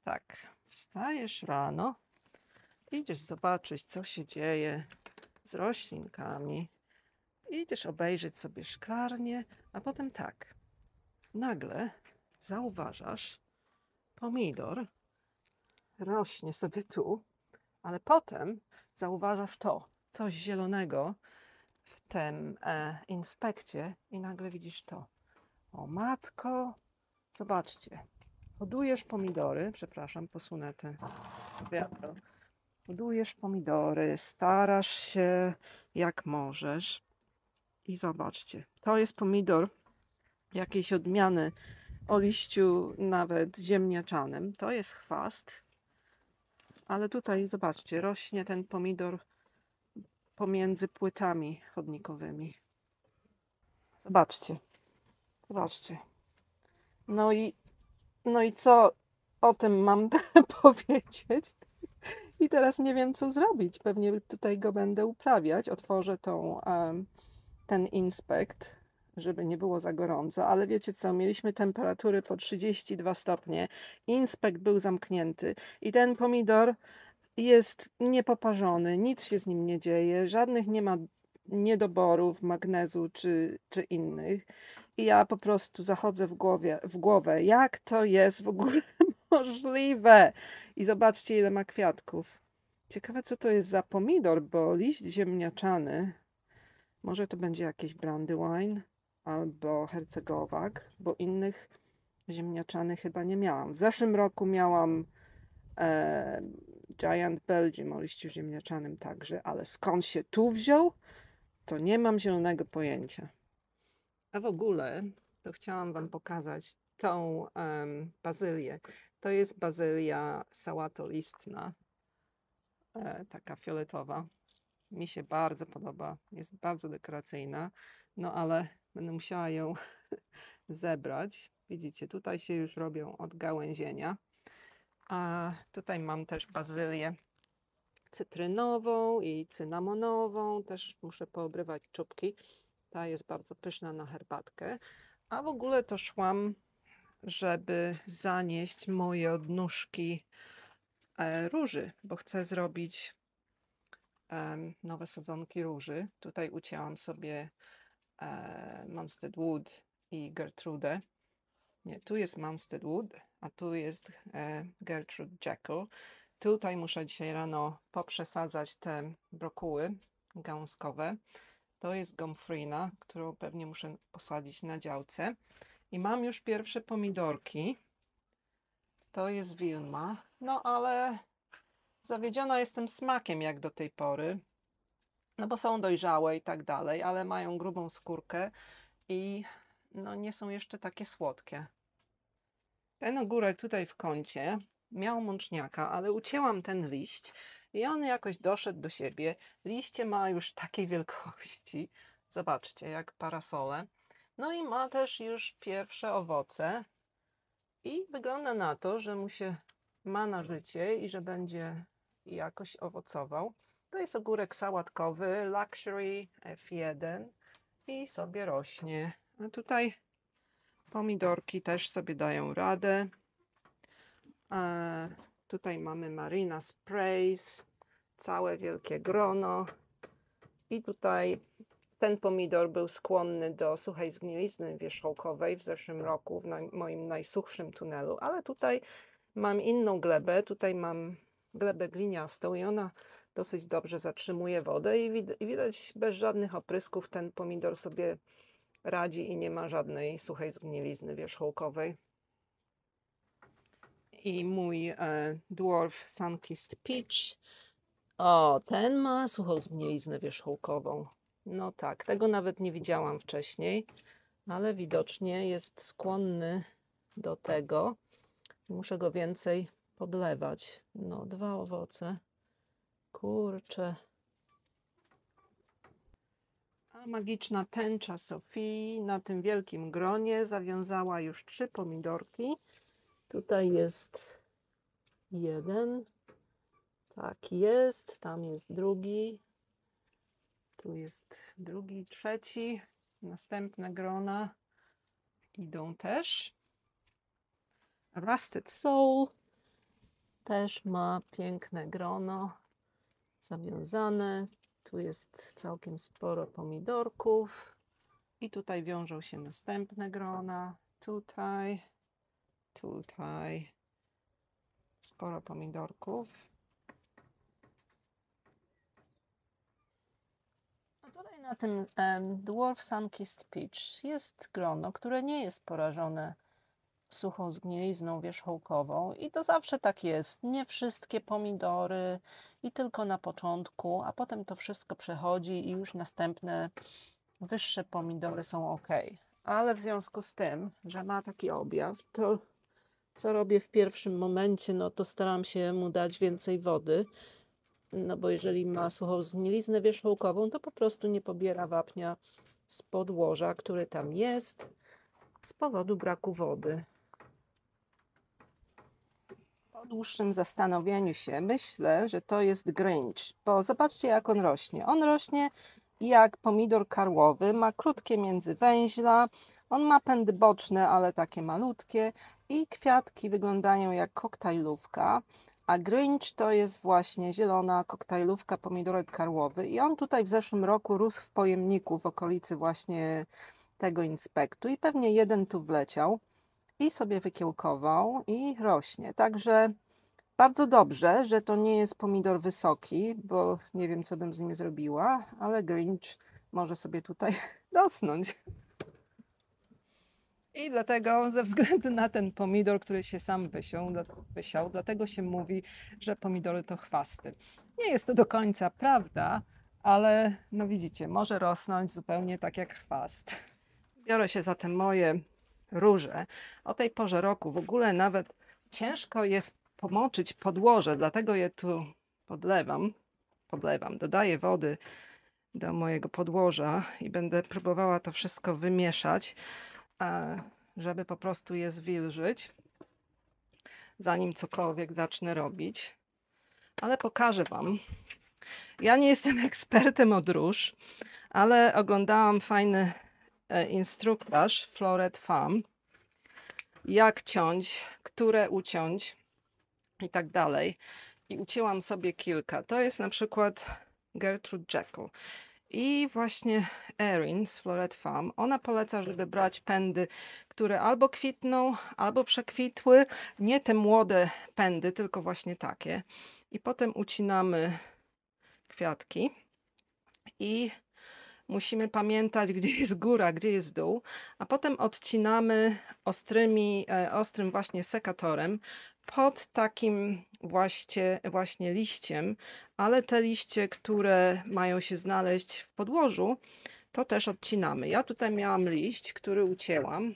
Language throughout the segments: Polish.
Tak, wstajesz rano, idziesz zobaczyć, co się dzieje z roślinkami, idziesz obejrzeć sobie szklarnię, a potem tak, nagle zauważasz, pomidor rośnie sobie tu, ale potem zauważasz to, coś zielonego w tym inspekcie i nagle widzisz to. O matko, zobaczcie, hodujesz pomidory, przepraszam, posunę te wiadro. Hodujesz pomidory, starasz się jak możesz. I zobaczcie, to jest pomidor jakiejś odmiany o liściu nawet ziemniaczanym. To jest chwast. Ale tutaj zobaczcie, rośnie ten pomidor pomiędzy płytami chodnikowymi. Zobaczcie, zobaczcie. No i co o tym mam powiedzieć? I teraz nie wiem, co zrobić. Pewnie tutaj go będę uprawiać. Otworzę ten inspekt, żeby nie było za gorąco. Ale wiecie co? Mieliśmy temperatury po 32 stopnie. Inspekt był zamknięty. I ten pomidor jest niepoparzony. Nic się z nim nie dzieje. Żadnych nie ma niedoborów magnezu czy innych. I ja po prostu zachodzę w głowę. Jak to jest w ogóle możliwe? I zobaczcie, ile ma kwiatków. Ciekawe, co to jest za pomidor, bo liść ziemniaczany, może to będzie jakiś brandywine albo hercegowak, bo innych ziemniaczanych chyba nie miałam. W zeszłym roku miałam Giant Belgium o liściu ziemniaczanym także, ale skąd się tu wziął, to nie mam zielonego pojęcia. A w ogóle to chciałam Wam pokazać tą bazylię. To jest bazylia sałatolistna, taka fioletowa. Mi się bardzo podoba, jest bardzo dekoracyjna, no ale będę musiała ją zebrać. Widzicie, tutaj się już robią odgałęzienia. A tutaj mam też bazylię cytrynową i cynamonową. Też muszę poobrywać czubki. Ta jest bardzo pyszna na herbatkę. A w ogóle to szłam, żeby zanieść moje odnóżki róży, bo chcę zrobić nowe sadzonki róży. Tutaj ucięłam sobie Munstead Wood i Gertrude. Nie, tu jest Munstead Wood, a tu jest Gertrude Jekyll. Tutaj muszę dzisiaj rano poprzesadzać te brokuły gałązkowe. To jest gomfrina, którą pewnie muszę posadzić na działce. I mam już pierwsze pomidorki. To jest Wilma. No ale zawiedziona jestem smakiem jak do tej pory. No bo są dojrzałe i tak dalej, ale mają grubą skórkę i no nie są jeszcze takie słodkie. Ten ogórek tutaj w kącie miał mączniaka, ale ucięłam ten liść i on jakoś doszedł do siebie. Liście ma już takiej wielkości. Zobaczcie, jak parasole. No i ma też już pierwsze owoce. I wygląda na to, że mu się ma na życie i że będzie jakoś owocował. To jest ogórek sałatkowy Luxury F1 i sobie rośnie. A tutaj pomidorki też sobie dają radę. Tutaj mamy Marina Sprays, całe wielkie grono. I tutaj ten pomidor był skłonny do suchej zgnilizny wierzchołkowej w zeszłym roku, w moim najsuchszym tunelu, ale tutaj mam inną glebę. Tutaj mam glebę gliniastą i ona dosyć dobrze zatrzymuje wodę i widać bez żadnych oprysków ten pomidor sobie radzi i nie ma żadnej suchej zgnilizny wierzchołkowej. I mój Dwarf Sunkissed Peach. O, ten ma suchą zgniliznę wierzchołkową. No tak, tego nawet nie widziałam wcześniej, ale widocznie jest skłonny do tego. Muszę go więcej podlewać. No, 2 owoce. Kurczę. A magiczna tęcza Sofii na tym wielkim gronie zawiązała już 3 pomidorki. Tutaj jest jeden. Tak jest. Tam jest drugi. Tu jest drugi, trzeci. Następne grona idą też. Rusted Soul. też ma piękne grono zawiązane. Tu jest całkiem sporo pomidorków. I tutaj wiążą się następne grona. Tutaj, tutaj. Sporo pomidorków. A tutaj na tym Dwarf Sunkissed Peach jest grono, które nie jest porażone suchą zgnilizną wierzchołkową i to zawsze tak jest. Nie wszystkie pomidory i tylko na początku, a potem to wszystko przechodzi i już następne wyższe pomidory są ok. Ale w związku z tym, że ma taki objaw, to co robię w pierwszym momencie, no to staram się mu dać więcej wody, no bo jeżeli ma suchą zgniliznę wierzchołkową, to po prostu nie pobiera wapnia z podłoża, który tam jest, z powodu braku wody. Po dłuższym zastanowieniu się myślę, że to jest Grinch, bo zobaczcie jak on rośnie. On rośnie jak pomidor karłowy, ma krótkie międzywęźla, on ma pędy boczne, ale takie malutkie i kwiatki wyglądają jak koktajlówka, a Grinch to jest właśnie zielona koktajlówka pomidorek karłowy i on tutaj w zeszłym roku rósł w pojemniku w okolicy właśnie tego inspektu i pewnie jeden tu wleciał i sobie wykiełkował i rośnie. Także bardzo dobrze, że to nie jest pomidor wysoki, bo nie wiem, co bym z nim zrobiła, ale Grinch może sobie tutaj rosnąć. I dlatego, ze względu na ten pomidor, który się sam wysiał, dlatego się mówi, że pomidory to chwasty. Nie jest to do końca prawda, ale no widzicie, może rosnąć zupełnie tak jak chwast. Biorę się za te moje róże. O tej porze roku w ogóle nawet ciężko jest pomoczyć podłoże, dlatego je tu podlewam, dodaję wody do mojego podłoża i będę próbowała to wszystko wymieszać, żeby po prostu je zwilżyć, zanim cokolwiek zacznę robić. Ale pokażę Wam. Ja nie jestem ekspertem od róż, ale oglądałam fajny instruktaż Floret Farm, jak ciąć, które uciąć i tak dalej. I ucięłam sobie kilka. To jest na przykład Gertrude Jekyll. I właśnie Erin z Floret Farm, ona poleca, żeby brać pędy, które albo kwitną, albo przekwitły. Nie te młode pędy, tylko właśnie takie. I potem ucinamy kwiatki i musimy pamiętać, gdzie jest góra, gdzie jest dół, a potem odcinamy ostrym właśnie sekatorem pod takim właśnie liściem, ale te liście, które mają się znaleźć w podłożu, to też odcinamy. Ja tutaj miałam liść, który ucięłam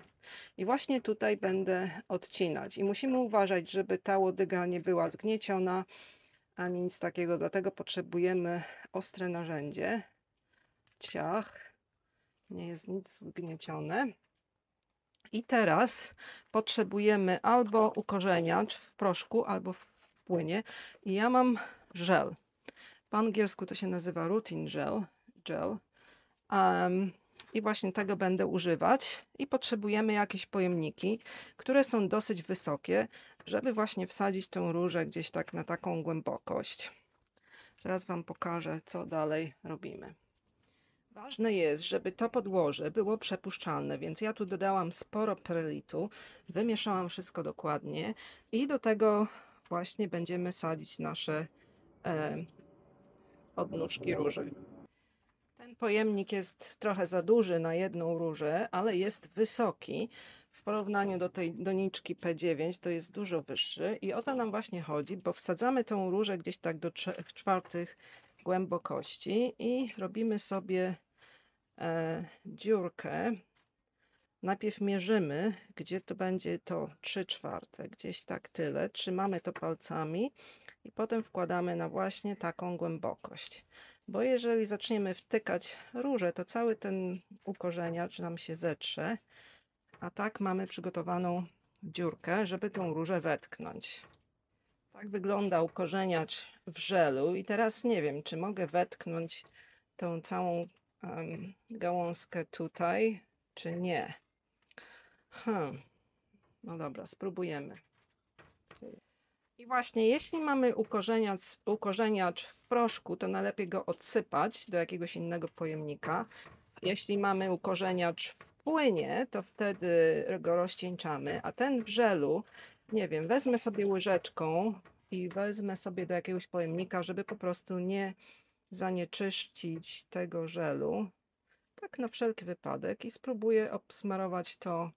i właśnie tutaj będę odcinać. I musimy uważać, żeby ta łodyga nie była zgnieciona, ani nic takiego, dlatego potrzebujemy ostre narzędzie. Ciach, nie jest nic zgniecione. I teraz potrzebujemy albo ukorzeniacz w proszku, albo w płynie. I ja mam żel. Po angielsku to się nazywa routine gel. I właśnie tego będę używać. I potrzebujemy jakieś pojemniki, które są dosyć wysokie, żeby właśnie wsadzić tą różę gdzieś tak na taką głębokość. Zaraz Wam pokażę, co dalej robimy. Ważne jest, żeby to podłoże było przepuszczalne, więc ja tu dodałam sporo perlitu, wymieszałam wszystko dokładnie i do tego właśnie będziemy sadzić nasze odnóżki róży. Ten pojemnik jest trochę za duży na jedną różę, ale jest wysoki. W porównaniu do tej doniczki P9 to jest dużo wyższy i o to nam właśnie chodzi, bo wsadzamy tą różę gdzieś tak do 3/4 głębokości i robimy sobie dziurkę. Najpierw mierzymy, gdzie to będzie to 3/4, gdzieś tak tyle. Trzymamy to palcami i potem wkładamy na właśnie taką głębokość. Bo jeżeli zaczniemy wtykać różę, to cały ten ukorzeniacz nam się zetrze, a tak mamy przygotowaną dziurkę, żeby tą różę wetknąć. Tak wygląda ukorzeniacz w żelu i teraz nie wiem, czy mogę wetknąć tą całą gałązkę tutaj, czy nie. No dobra, spróbujemy. I właśnie, jeśli mamy ukorzeniacz w proszku, to najlepiej go odsypać do jakiegoś innego pojemnika. Jeśli mamy ukorzeniacz w płynie, to wtedy go rozcieńczamy, a ten w żelu, nie wiem, wezmę sobie łyżeczką i wezmę sobie do jakiegoś pojemnika, żeby po prostu nie zanieczyścić tego żelu. Tak na wszelki wypadek i spróbuję obsmarować to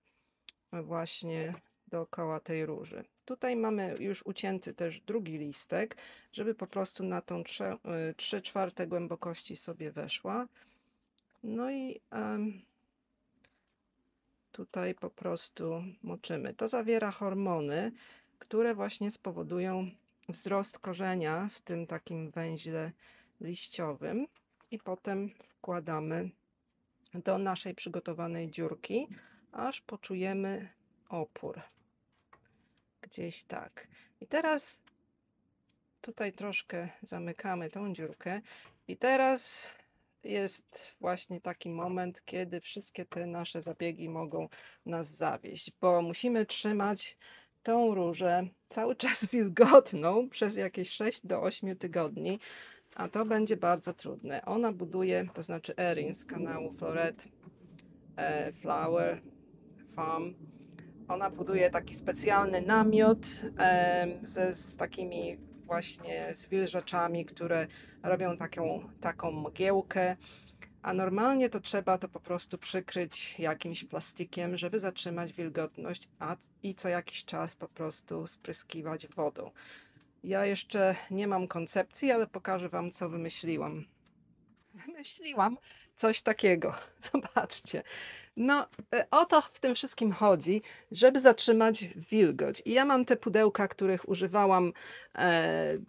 właśnie dookoła tej róży. Tutaj mamy już ucięty też drugi listek, żeby po prostu na tą 3/4 głębokości sobie weszła. No i tutaj po prostu moczymy. To zawiera hormony, które właśnie spowodują wzrost korzenia w tym takim węźle liściowym i potem wkładamy do naszej przygotowanej dziurki, aż poczujemy opór. Gdzieś tak. I teraz tutaj troszkę zamykamy tą dziurkę i teraz jest właśnie taki moment, kiedy wszystkie te nasze zabiegi mogą nas zawieść, bo musimy trzymać tą różę cały czas wilgotną przez jakieś 6 do 8 tygodni, a to będzie bardzo trudne. Ona buduje, to znaczy Erin z kanału Floret Flower Farm, ona buduje taki specjalny namiot z takimi właśnie zwilżaczami, które robią taką mgiełkę, a normalnie to trzeba to po prostu przykryć jakimś plastikiem, żeby zatrzymać wilgotność, i co jakiś czas po prostu spryskiwać wodą. Ja jeszcze nie mam koncepcji, ale pokażę Wam, co wymyśliłam. Wymyśliłam coś takiego. Zobaczcie. No, o to w tym wszystkim chodzi, żeby zatrzymać wilgoć. I ja mam te pudełka, których używałam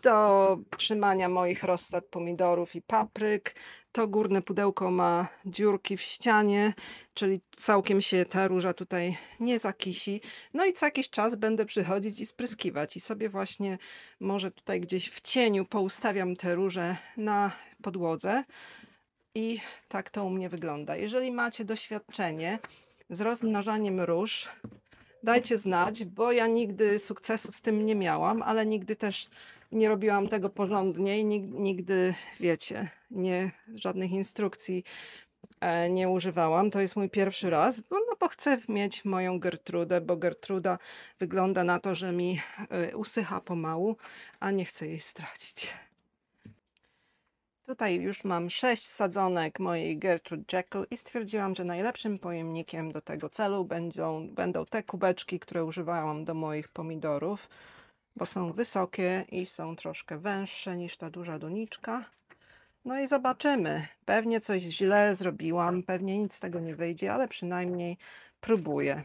do trzymania moich rozsad pomidorów i papryk. To górne pudełko ma dziurki w ścianie, czyli całkiem się ta róża tutaj nie zakisi. No i co jakiś czas będę przychodzić i spryskiwać. I sobie właśnie może tutaj gdzieś w cieniu poustawiam te róże na podłodze. I tak to u mnie wygląda. Jeżeli macie doświadczenie z rozmnażaniem róż, dajcie znać, bo ja nigdy sukcesu z tym nie miałam, ale nigdy też nie robiłam tego porządnie i nigdy, wiecie, żadnych instrukcji nie używałam. To jest mój pierwszy raz, bo chcę mieć moją Gertrudę, bo Gertruda wygląda na to, że mi usycha pomału, a nie chcę jej stracić. Tutaj już mam 6 sadzonek mojej Gertrude Jekyll i stwierdziłam, że najlepszym pojemnikiem do tego celu będą te kubeczki, które używałam do moich pomidorów, bo są wysokie i są troszkę węższe niż ta duża doniczka. No i zobaczymy. Pewnie coś źle zrobiłam, pewnie nic z tego nie wyjdzie, ale przynajmniej próbuję.